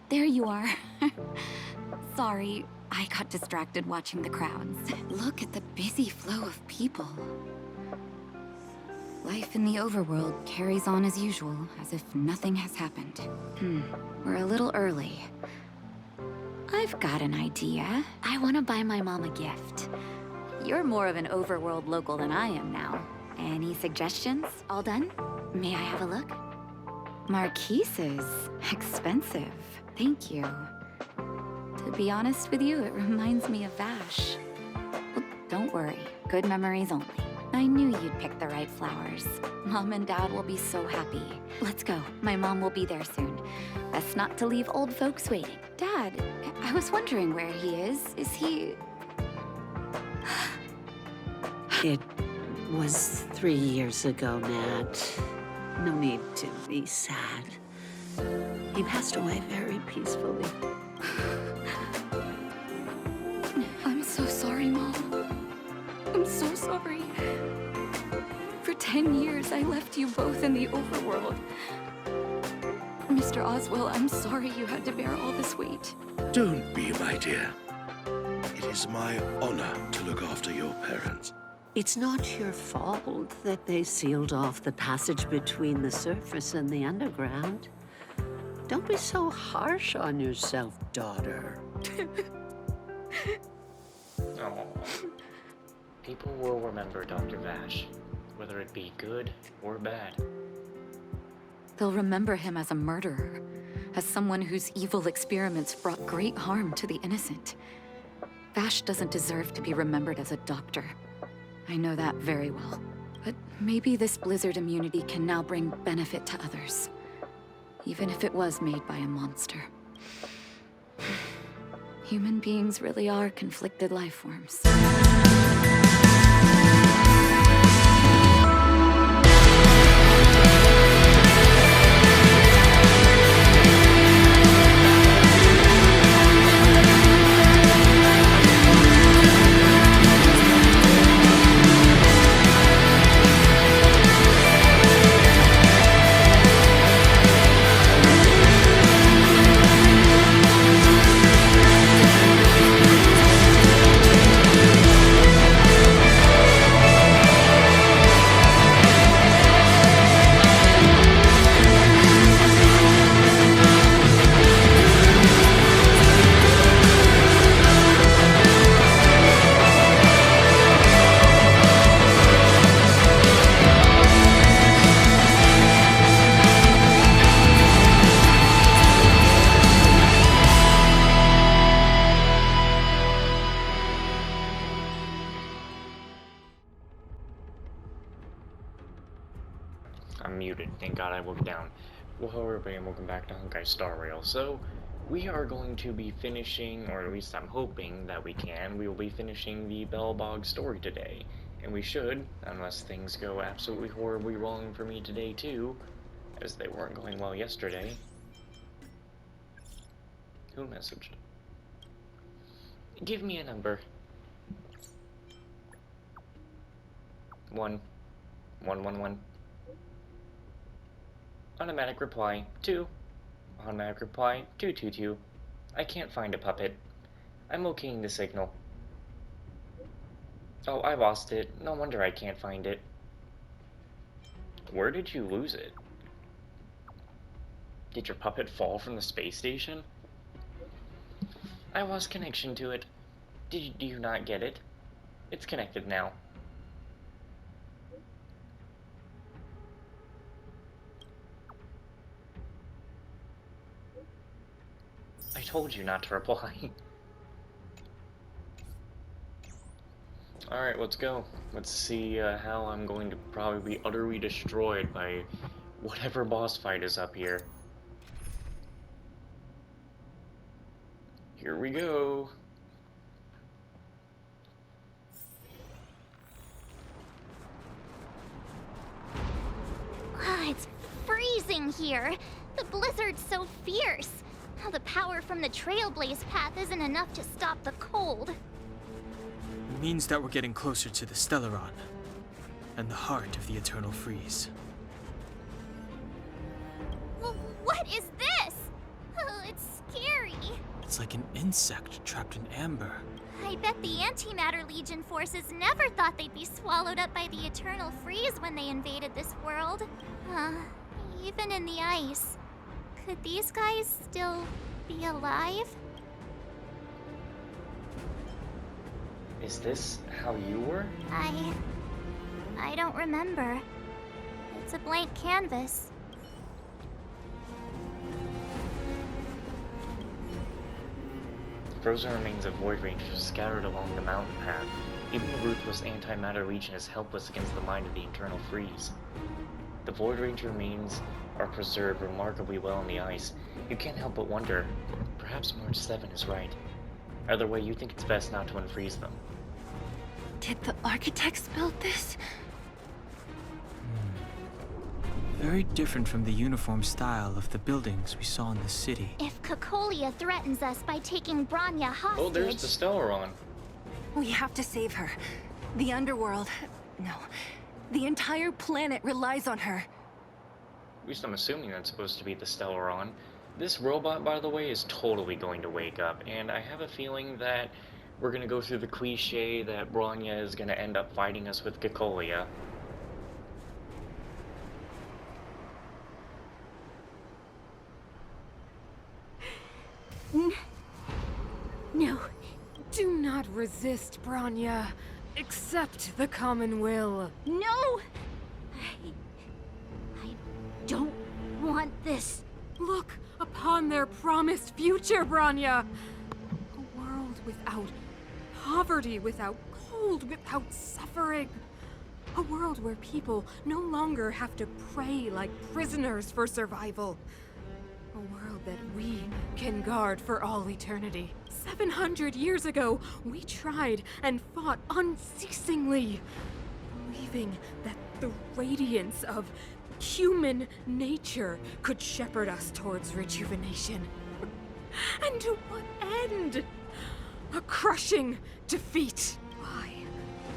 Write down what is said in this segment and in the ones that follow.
there you are. Sorry, I got distracted watching the crowds. Look at the busy flow of people. Life in the overworld carries on as usual, as if nothing has happened. We're a little early. I've got an idea. I want to buy my mom a gift. You're more of an overworld local than I am now. Any suggestions? All done? May I have a look? Marquises. Expensive. Thank you. To be honest with you, it reminds me of Vash. Well, don't worry. Good memories only. I knew you'd pick the right flowers. Mom and Dad will be so happy. Let's go. My mom will be there soon. Best not to leave old folks waiting. Dad, I was wondering where he is. Is he... It was 3 years ago, Nat. No need to be sad. He passed away very peacefully. I'm so sorry, Mom. I'm so sorry. For 10 years, I left you both in the overworld. Mr. Oswell, I'm sorry you had to bear all this weight. Don't be, my dear. It is my honor to look after your parents. It's not your fault that they sealed off the passage between the surface and the underground. Don't be so harsh on yourself, daughter. Oh. People will remember Dr. Vash, whether it be good or bad. They'll remember him as a murderer, as someone whose evil experiments brought great harm to the innocent. Vash doesn't deserve to be remembered as a doctor. I know that very well. But maybe this blizzard immunity can now bring benefit to others, even if it was made by a monster. Human beings really are conflicted life forms. I'm muted, thank God I woke down. Well, hello everybody and welcome back to Honkai Star Rail. So, we are going to be finishing, or at least I'm hoping that we will be finishing the Bellbog story today. And we should, unless things go absolutely horribly wrong for me today too, as they weren't going well yesterday. Who messaged? Give me a number. 111. Automatic reply 2. Automatic reply 222. I can't find a puppet. I'm okaying the signal. Oh, I lost it. No wonder I can't find it. Where did you lose it? Did your puppet fall from the space station? I lost connection to it. Do you not get it? It's connected now. I told you not to reply. Alright, let's go. Let's see how I'm going to probably be utterly destroyed by whatever boss fight is up here. Here we go. It's freezing here. The blizzard's so fierce. The power from the Trailblaze path isn't enough to stop the cold. It means that we're getting closer to the Stellaron, and the heart of the Eternal Freeze. What is this? It's It's like an insect trapped in amber. I bet the Antimatter Legion forces never thought they'd be swallowed up by the Eternal Freeze when they invaded this world. Even in the ice. Could these guys still be alive? Is this how you were? I don't remember. It's a blank canvas. Frozen remains of Void Rangers are scattered along the mountain path. Even the ruthless Antimatter Legion is helpless against the mind of the Eternal Freeze. The Void Ranger remains are preserved remarkably well in the ice. You can't help but wonder, perhaps March 7 is right. Either way, you think it's best not to unfreeze them. Did the architects build this? Very different from the uniform style of the buildings we saw in the city. If Cocolia threatens us by taking Bronya hostage... Oh, there's the Stellaron. We have to save her. The underworld... No. The entire planet relies on her. At least I'm assuming that's supposed to be the Stellaron. This robot, by the way, is totally going to wake up, and I have a feeling that we're going to go through the cliche that Bronya is going to end up fighting us with Cocolia. No. Do not resist, Bronya. Accept the common will. No! I don't want this. Look upon their promised future, Bronya. A world without poverty, without cold, without suffering. A world where people no longer have to pray like prisoners for survival. A world that we can guard for all eternity. 700 years ago, we tried and fought unceasingly, believing that the radiance of human nature could shepherd us towards rejuvenation. And to what end? A crushing defeat. Why,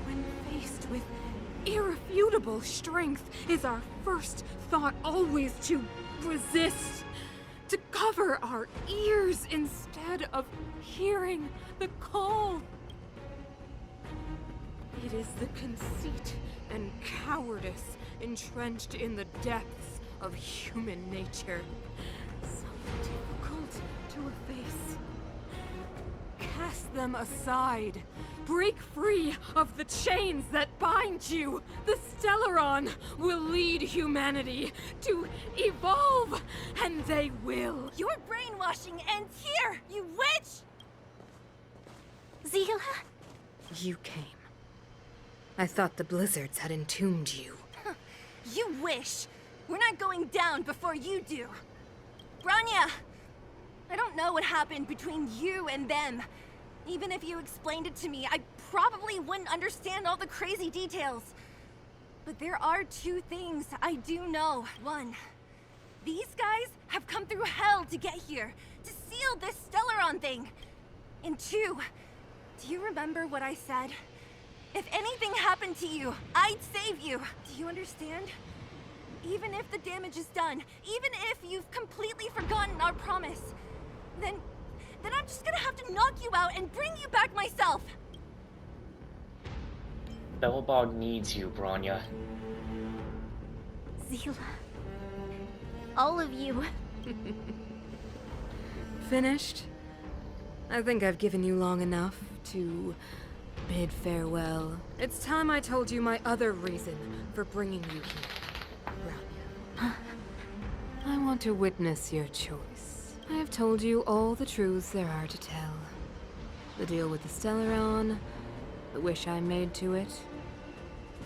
when faced with irrefutable strength, is our first thought always to resist? To cover our ears instead of hearing the call. It is the conceit and cowardice entrenched in the depths of human nature, so difficult to efface. Cast them aside. Break free of the chains that bind you. The Stellaron will lead humanity to evolve, and they will. Your brainwashing ends here, you witch! Zila? You came. I thought the blizzards had entombed you. You wish. We're not going down before you do. Bronya! I don't know what happened between you and them. Even if you explained it to me, I probably wouldn't understand all the crazy details. But there are two things I do know. One, these guys have come through hell to get here, to seal this Stellaron thing. And two, do you remember what I said? If anything happened to you, I'd save you. Do you understand? Even if the damage is done, even if you've completely forgotten our promise, then I'm just gonna have to knock you out and bring you back myself. Belobog needs you, Bronya. Zila. All of you. Finished? I think I've given you long enough to bid farewell. It's time I told you my other reason for bringing you here, Bronya. I want to witness your choice. I have told you all the truths there are to tell. The deal with the Stellaron, the wish I made to it.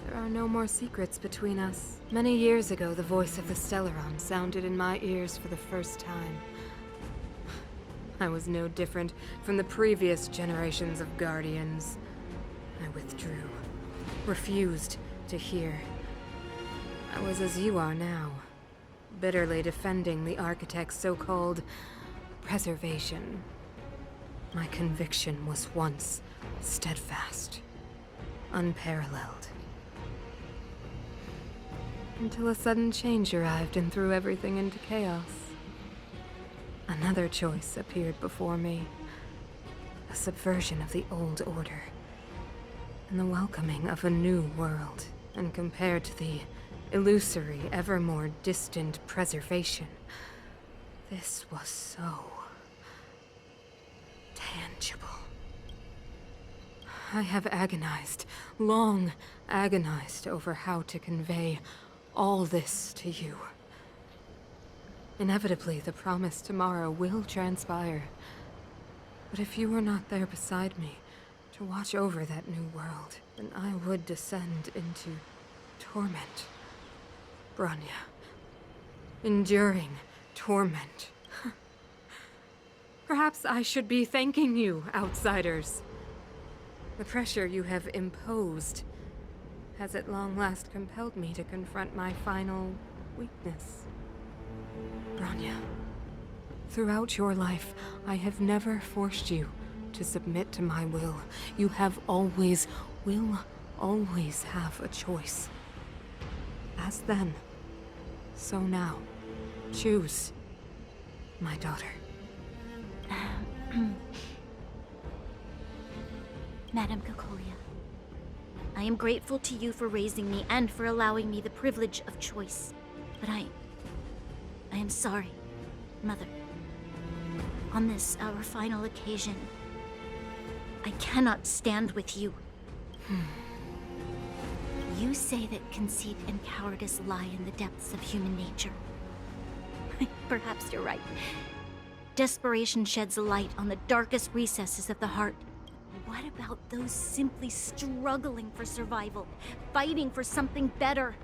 There are no more secrets between us. Many years ago, the voice of the Stellaron sounded in my ears for the first time. I was no different from the previous generations of Guardians. I withdrew, refused to hear. I was as you are now, bitterly defending the Architect's so-called preservation. My conviction was once steadfast, unparalleled. Until a sudden change arrived and threw everything into chaos. Another choice appeared before me, a subversion of the old order, and the welcoming of a new world. And compared to the illusory, ever more distant preservation, this was so tangible. I have agonized, long agonized over how to convey all this to you. Inevitably, the promised tomorrow will transpire. But if you were not there beside me to watch over that new world, then I would descend into torment. Bronya. Enduring torment. Perhaps I should be thanking you, outsiders. The pressure you have imposed has at long last compelled me to confront my final weakness. Bronya, throughout your life, I have never forced you to submit to my will. You have always, will always have a choice. As then, so now. Choose, my daughter. Madame Cocolia, I am grateful to you for raising me and for allowing me the privilege of choice. But I am sorry, Mother. On this, our final occasion, I cannot stand with you. You say that conceit and cowardice lie in the depths of human nature. Perhaps you're right. Desperation sheds a light on the darkest recesses of the heart. What about those simply struggling for survival, fighting for something better?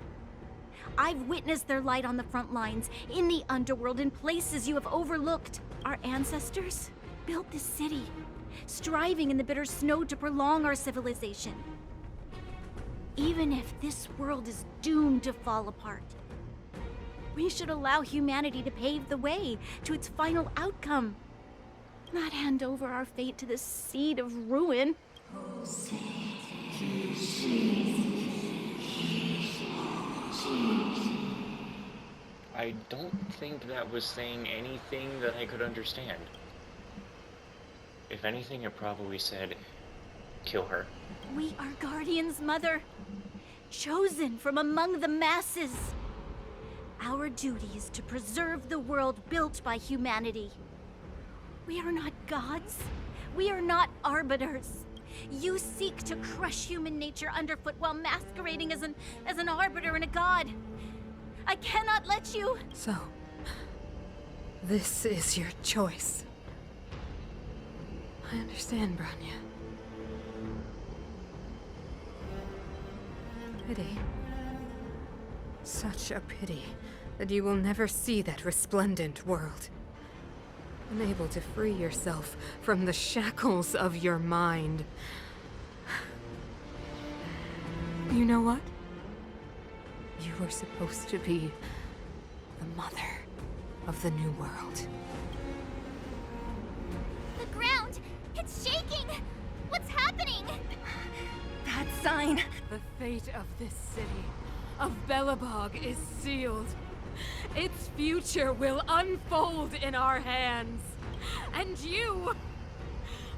I've witnessed their light on the front lines, in the underworld, in places you have overlooked. Our ancestors built this city, striving in the bitter snow to prolong our civilization. Even if this world is doomed to fall apart, we should allow humanity to pave the way to its final outcome. Not hand over our fate to the seed of ruin. I don't think that was saying anything that I could understand. If anything, it probably said, kill her. We are guardians, Mother. Chosen from among the masses. Our duty is to preserve the world built by humanity. We are not gods. We are not arbiters. You seek to crush human nature underfoot while masquerading as an arbiter and a god. I cannot let you... So, this is your choice. I understand, Bronya. Pity. Such a pity that you will never see that resplendent world. Unable to free yourself from the shackles of your mind. You know what? You were supposed to be the mother of the new world. The ground! It's shaking! What's happening? That sign. The fate of this city, of Belobog, is sealed. Its future will unfold in our hands. And you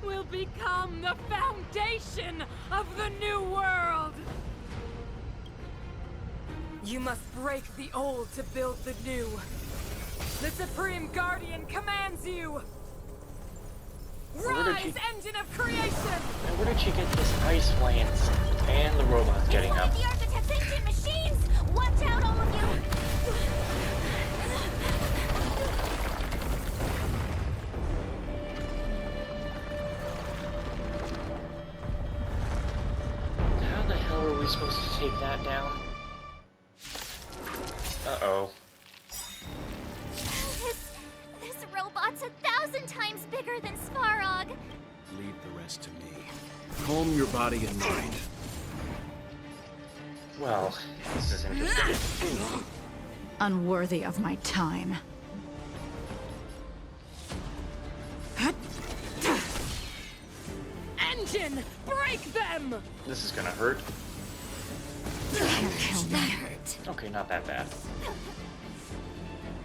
will become the foundation of the new world. You must break the old to build the new. The Supreme Guardian commands you! Rise, engine of creation! And where did she get this ice lance? And the robots getting One up. of the Architect's ancient machines! Watch out, all of you! How the hell are we supposed to take that down? Uh-oh. This robot's 1,000 times bigger than Svarog. Leave the rest to me. Calm your body and mind. Well, this is interesting. Unworthy of my time. Engine, break them! This is gonna hurt. Can't kill me. Okay, not that bad.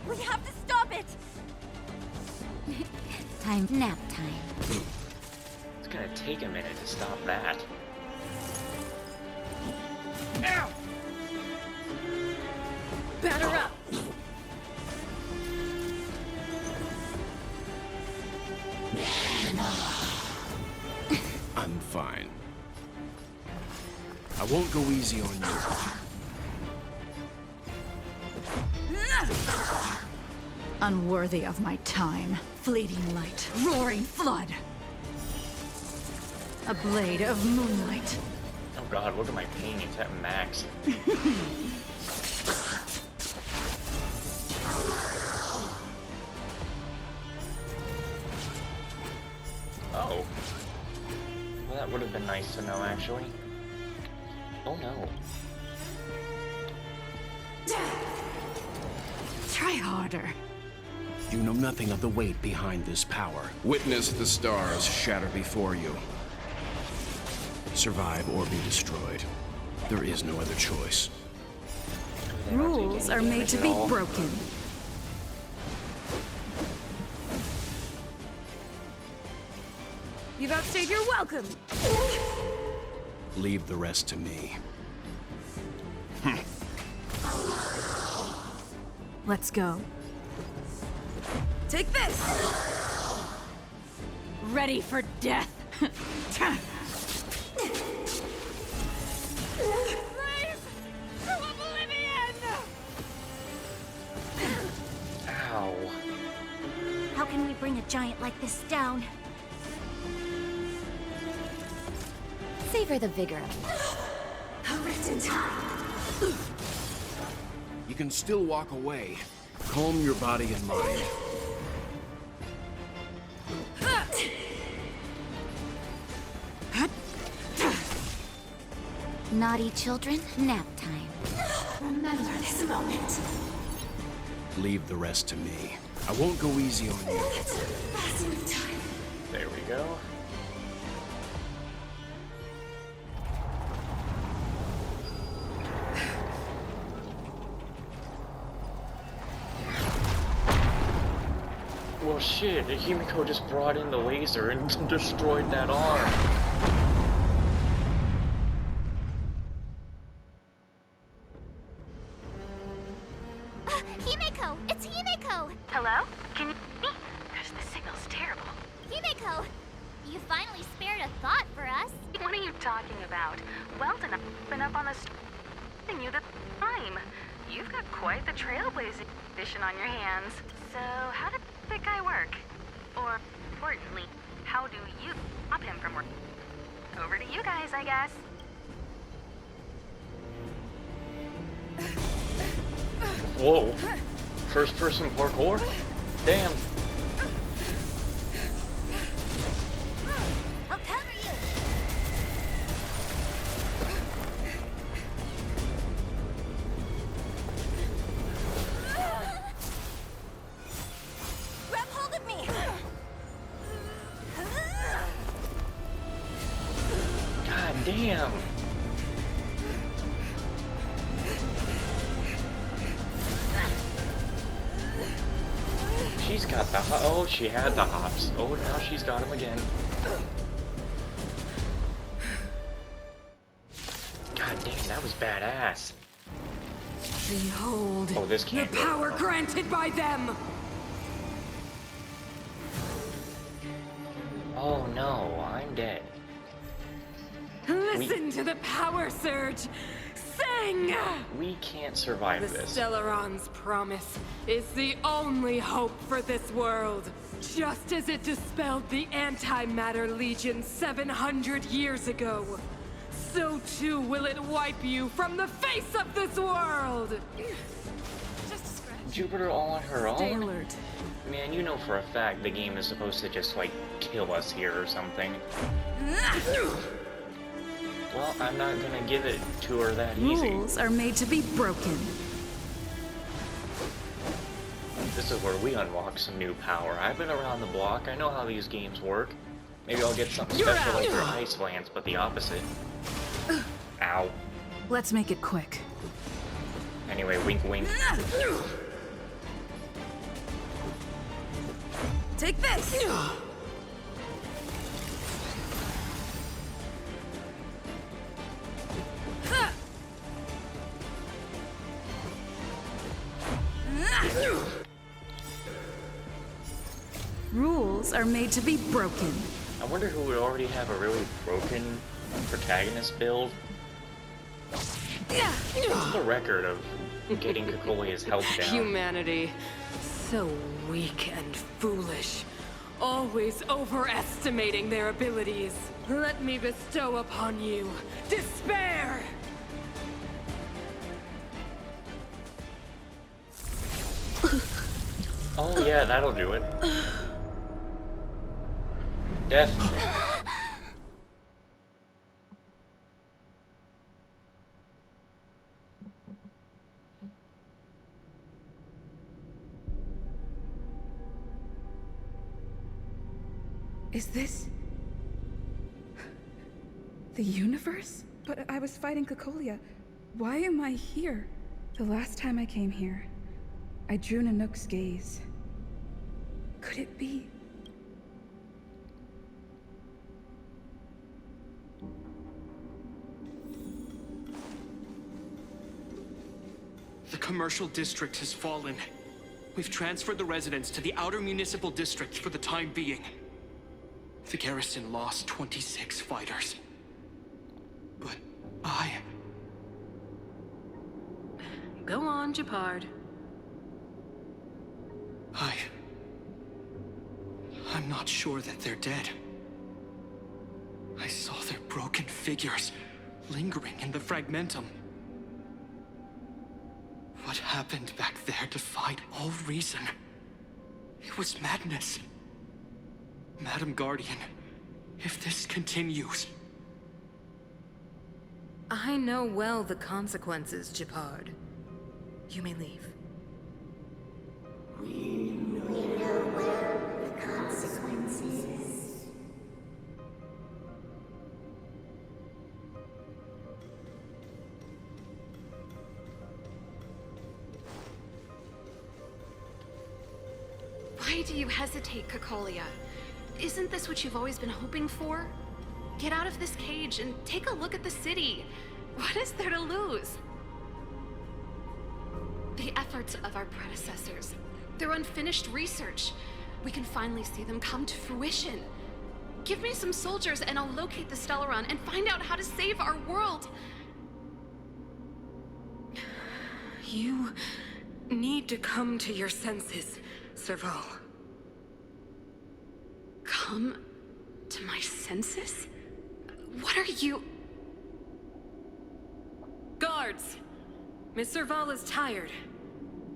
We have to stop it! Nap time. It's gonna take a minute to stop that. Ow! Batter up! I'm fine. I won't go easy on you. Unworthy of my time. Fleeting light. Roaring flood. A blade of moonlight. Oh god, look at my pain, it's at max. Oh. Well, that would have been nice to know, actually. Oh no. Try harder. You know nothing of the weight behind this power. Witness the stars shatter before you. Survive or be destroyed. There is no other choice. Rules are made to be broken. You've outstayed your welcome! Leave the rest to me. Let's go. Take this! Ready for death. Ow. How can we bring a giant like this down? Savor the vigor. You can still walk away. Calm your body and mind. Naughty children, nap time. Remember this moment. Leave the rest to me. I won't go easy on you. There we go. Well shit, Himiko just brought in the laser and destroyed that arm. Himiko! It's Himiko! Hello? Can you hear me? Gosh, the signal's terrible. Himiko! You finally spared a thought for us. What are you talking about? Weldon, I've been up on the and you the time. You've got quite the trailblazing mission on your hands. So, how did that guy work? Or, importantly, how do you stop him from working? Over to you guys, I guess. Whoa. First person parkour? Damn. I'll cover you! Grab hold of me! God damn. She's got the oh, she had the hops. Oh, now she's got him again. God damn, that was badass. Behold, Oh, this the can't go power wrong. granted by them! Oh no, I'm dead. Listen to the power surge! Sing! We can't survive The this. Stellaron's promise is the only hope for this world. Just as it dispelled the Antimatter Legion 700 years ago, so too will it wipe you from the face of this world! Just a scratch. Jupiter all on her Stay own? alert. Man, you know for a fact the game is supposed to just, like, kill us here or something. Well, I'm not gonna give it to her that easy. Rules are made to be broken. This is where we unlock some new power. I've been around the block, I know how these games work. Maybe I'll get something You're special like out. your Ice Lance, but the opposite. Ow. Let's make it quick. Anyway, wink wink. Take this! Rules are made to be broken. I wonder who would already have a really broken protagonist build. What's the record of getting Kokolia's health down? Humanity. So weak and foolish. Always overestimating their abilities. Let me bestow upon you despair! Oh yeah, that'll do it. Death. Is this the universe? But I was fighting Kokolia. Why am I here? The last time I came here, I drew Nanook's gaze. Could it be? The commercial district has fallen. We've transferred the residents to the outer municipal district for the time being. The garrison lost 26 fighters. But Go on, Japard. I'm not sure that they're dead. I saw their broken figures lingering in the fragmentum. What happened back there defied all reason. It was madness. Madam Guardian, if this continues... I know well the consequences, Japard. You may leave. We know well the consequences. Why do you hesitate, Kokolia? Isn't this what you've always been hoping for? Get out of this cage and take a look at the city. What is there to lose? The efforts of our predecessors, their unfinished research. We can finally see them come to fruition. Give me some soldiers and I'll locate the Stellaron and find out how to save our world. You need to come to your senses, Serval. Come to my senses? What are you... Guards! Miss Serval is tired.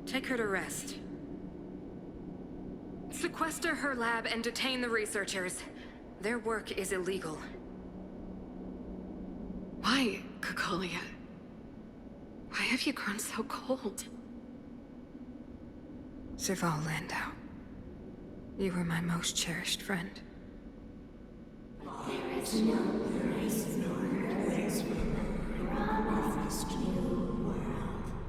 Take her to rest. Sequester her lab and detain the researchers. Their work is illegal. Why, Kokolia? Why have you grown so cold? Serval Landau. You were my most cherished friend. There is no place nor place promised new world.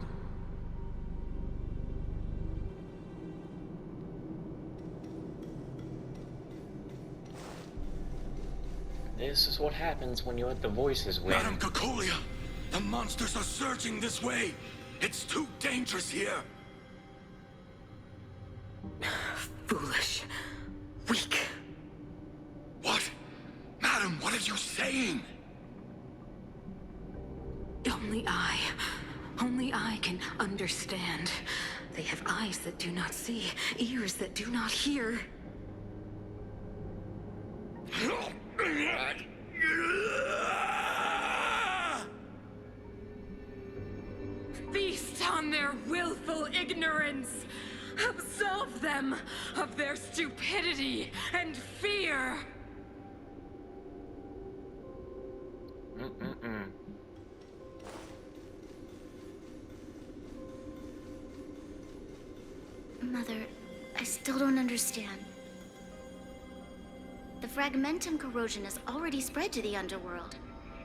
This is what happens when you let the voices win. Madam Kokolia, the monsters are surging this way. It's too dangerous here. Foolish. Weak. What? Madam, what are you saying? Only I can understand. They have eyes that do not see, ears that do not hear. Feast on their willful ignorance! Absolve them of their stupidity and fear! Mother, I still don't understand. The fragmentum corrosion has already spread to the underworld.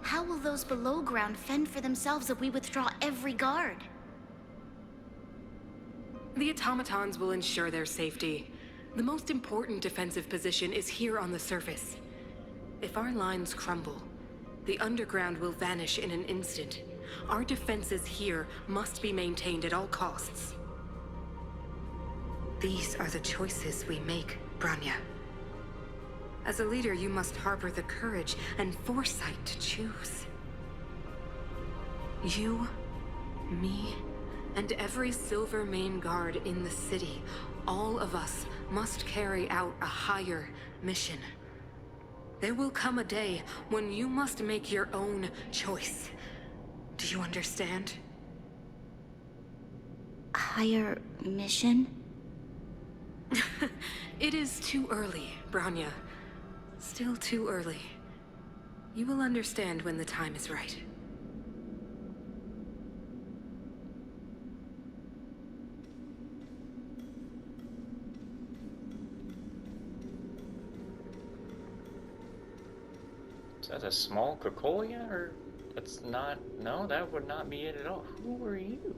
How will those below ground fend for themselves if we withdraw every guard? The automatons will ensure their safety. The most important defensive position is here on the surface. If our lines crumble, the underground will vanish in an instant. Our defenses here must be maintained at all costs. These are the choices we make, Branya. As a leader, you must harbor the courage and foresight to choose. You, me, and every Silver Mane guard in the city, all of us must carry out a higher mission. There will come a day when you must make your own choice. Do you understand? Higher mission? It is too early, Branya. Still too early. You will understand when the time is right. Is that a small Cocolia, or that's not? No, that would not be it at all. Who are you?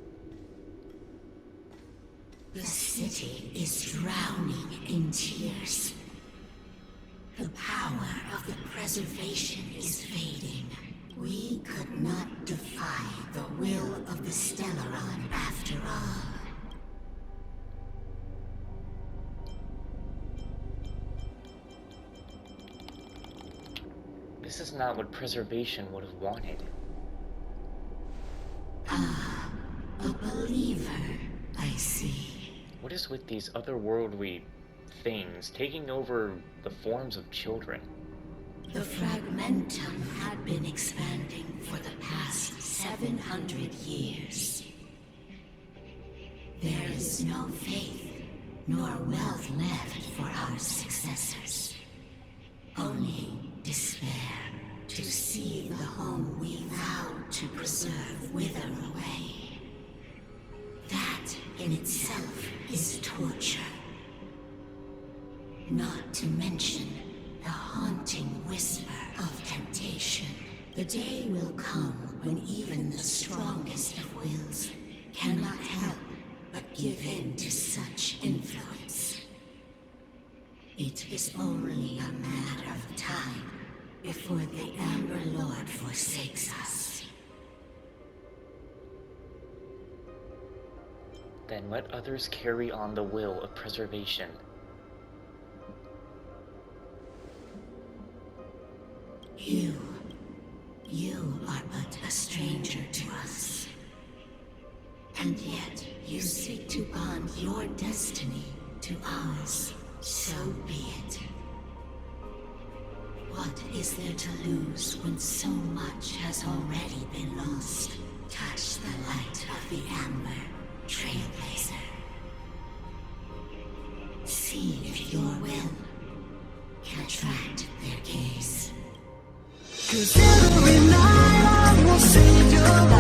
The city is drowning in tears. The power of the preservation is fading. We could not defy the will of the Stellaron after all. This is not what preservation would have wanted. Ah, a believer, I see. What is with these otherworldly things taking over the forms of children? The fragmentum had been expanding for the past 700 years. There is no faith nor wealth left for our successors. Only despair to see the home we vowed to preserve wither away. That in itself is torture. Not to mention the haunting whisper of temptation. The day will come when even the strongest of wills cannot help but give in to such influence. It is only a matter of time before the Amber Lord forsakes us. Then let others carry on the will of preservation. You are but a stranger to us. And yet you seek to bond your destiny to ours. So be it. What is there to lose when so much has already been lost? Touch the light of the Amber, Trailblazer. See if your will can attract their gaze. 'Cause every night I will save your life.